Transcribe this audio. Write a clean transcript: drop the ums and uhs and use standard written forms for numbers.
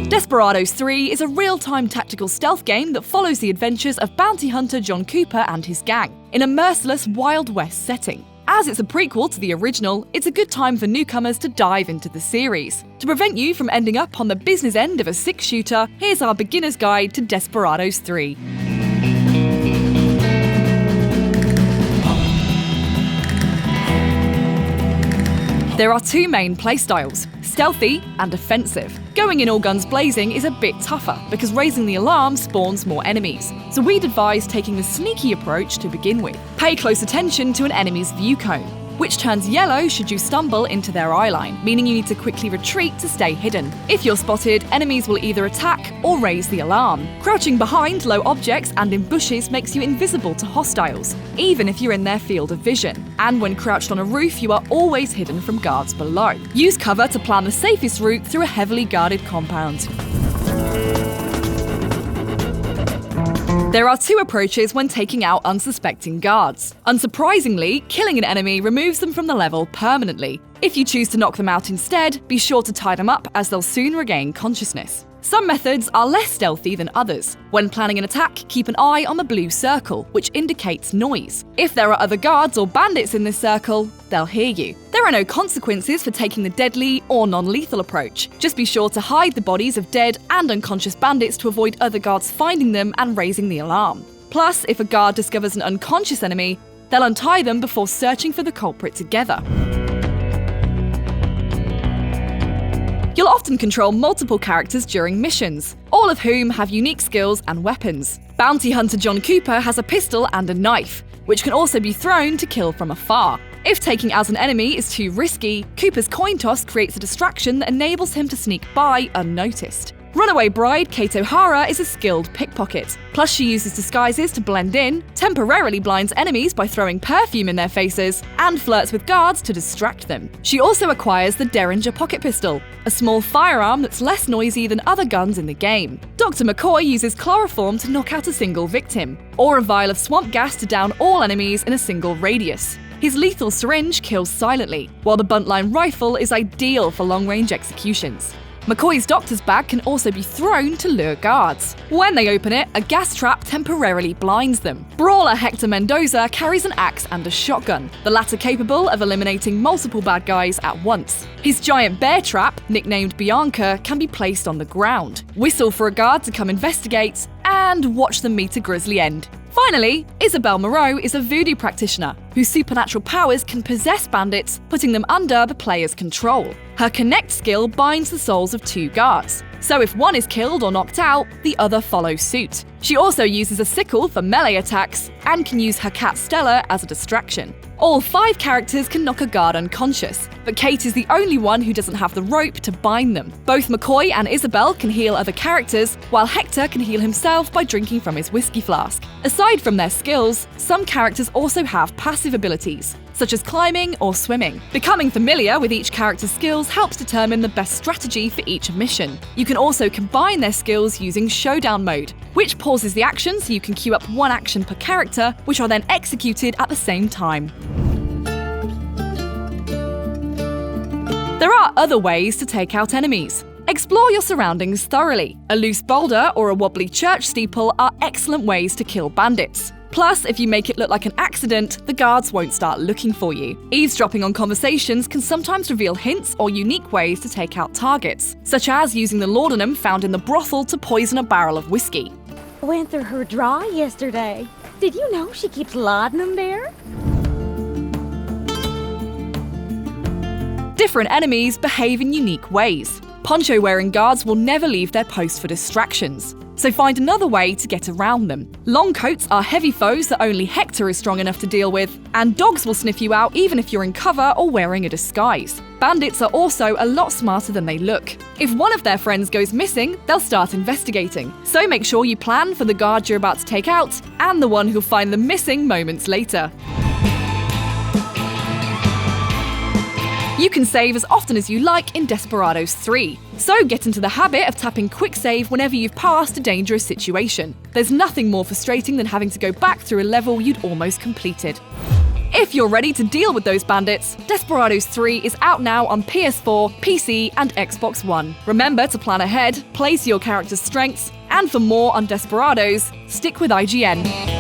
Desperados 3 is a real-time tactical stealth game that follows the adventures of bounty hunter John Cooper and his gang in a merciless Wild West setting. As it's a prequel to the original, it's a good time for newcomers to dive into the series. To prevent you from ending up on the business end of a six-shooter, here's our beginner's guide to Desperados 3. There are two main playstyles, stealthy and offensive. Going in all guns blazing is a bit tougher because raising the alarm spawns more enemies, so we'd advise taking the sneaky approach to begin with. Pay close attention to an enemy's view cone, which turns yellow should you stumble into their eyeline, meaning you need to quickly retreat to stay hidden. If you're spotted, enemies will either attack or raise the alarm. Crouching behind low objects and in bushes makes you invisible to hostiles, even if you're in their field of vision. And when crouched on a roof, you are always hidden from guards below. Use cover to plan the safest route through a heavily guarded compound. There are two approaches when taking out unsuspecting guards. Unsurprisingly, killing an enemy removes them from the level permanently. If you choose to knock them out instead, be sure to tie them up as they'll soon regain consciousness. Some methods are less stealthy than others. When planning an attack, keep an eye on the blue circle, which indicates noise. If there are other guards or bandits in this circle, they'll hear you. There are no consequences for taking the deadly or non-lethal approach. Just be sure to hide the bodies of dead and unconscious bandits to avoid other guards finding them and raising the alarm. Plus, if a guard discovers an unconscious enemy, they'll untie them before searching for the culprit together. You'll often control multiple characters during missions, all of whom have unique skills and weapons. Bounty hunter John Cooper has a pistol and a knife, which can also be thrown to kill from afar. If taking out an enemy is too risky, Cooper's coin toss creates a distraction that enables him to sneak by unnoticed. Runaway bride Kate O'Hara is a skilled pickpocket. Plus, she uses disguises to blend in, temporarily blinds enemies by throwing perfume in their faces, and flirts with guards to distract them. She also acquires the Derringer pocket pistol, a small firearm that's less noisy than other guns in the game. Dr. McCoy uses chloroform to knock out a single victim, or a vial of swamp gas to down all enemies in a single radius. His lethal syringe kills silently, while the buntline rifle is ideal for long-range executions. McCoy's doctor's bag can also be thrown to lure guards. When they open it, a gas trap temporarily blinds them. Brawler Hector Mendoza carries an axe and a shotgun, the latter capable of eliminating multiple bad guys at once. His giant bear trap, nicknamed Bianca, can be placed on the ground. Whistle for a guard to come investigate, and watch them meet a grisly end. Finally, Isabel Moreau is a voodoo practitioner whose supernatural powers can possess bandits, putting them under the player's control. Her Connect skill binds the souls of two guards, so if one is killed or knocked out, the other follows suit. She also uses a sickle for melee attacks and can use her cat Stella as a distraction. All 5 characters can knock a guard unconscious, but Kate is the only one who doesn't have the rope to bind them. Both McCoy and Isabel can heal other characters, while Hector can heal himself by drinking from his whiskey flask. Aside from their skills, some characters also have passive abilities, such as climbing or swimming. Becoming familiar with each character's skills helps determine the best strategy for each mission. You can also combine their skills using Showdown mode, which pauses the action so you can queue up one action per character, which are then executed at the same time. There are other ways to take out enemies. Explore your surroundings thoroughly. A loose boulder or a wobbly church steeple are excellent ways to kill bandits. Plus, if you make it look like an accident, the guards won't start looking for you. Eavesdropping on conversations can sometimes reveal hints or unique ways to take out targets, such as using the laudanum found in the brothel to poison a barrel of whiskey. Went through her drawer yesterday. Did you know she keeps laudanum there? Different enemies behave in unique ways. Poncho-wearing guards will never leave their post for distractions, so find another way to get around them. Long coats are heavy foes that only Hector is strong enough to deal with, and dogs will sniff you out even if you're in cover or wearing a disguise. Bandits are also a lot smarter than they look. If one of their friends goes missing, they'll start investigating, so make sure you plan for the guard you're about to take out and the one who'll find them missing moments later. You can save as often as you like in Desperados 3, so get into the habit of tapping quick save whenever you've passed a dangerous situation. There's nothing more frustrating than having to go back through a level you'd almost completed. If you're ready to deal with those bandits, Desperados 3 is out now on PS4, PC, and Xbox One. Remember to plan ahead, play to your character's strengths, and for more on Desperados, stick with IGN.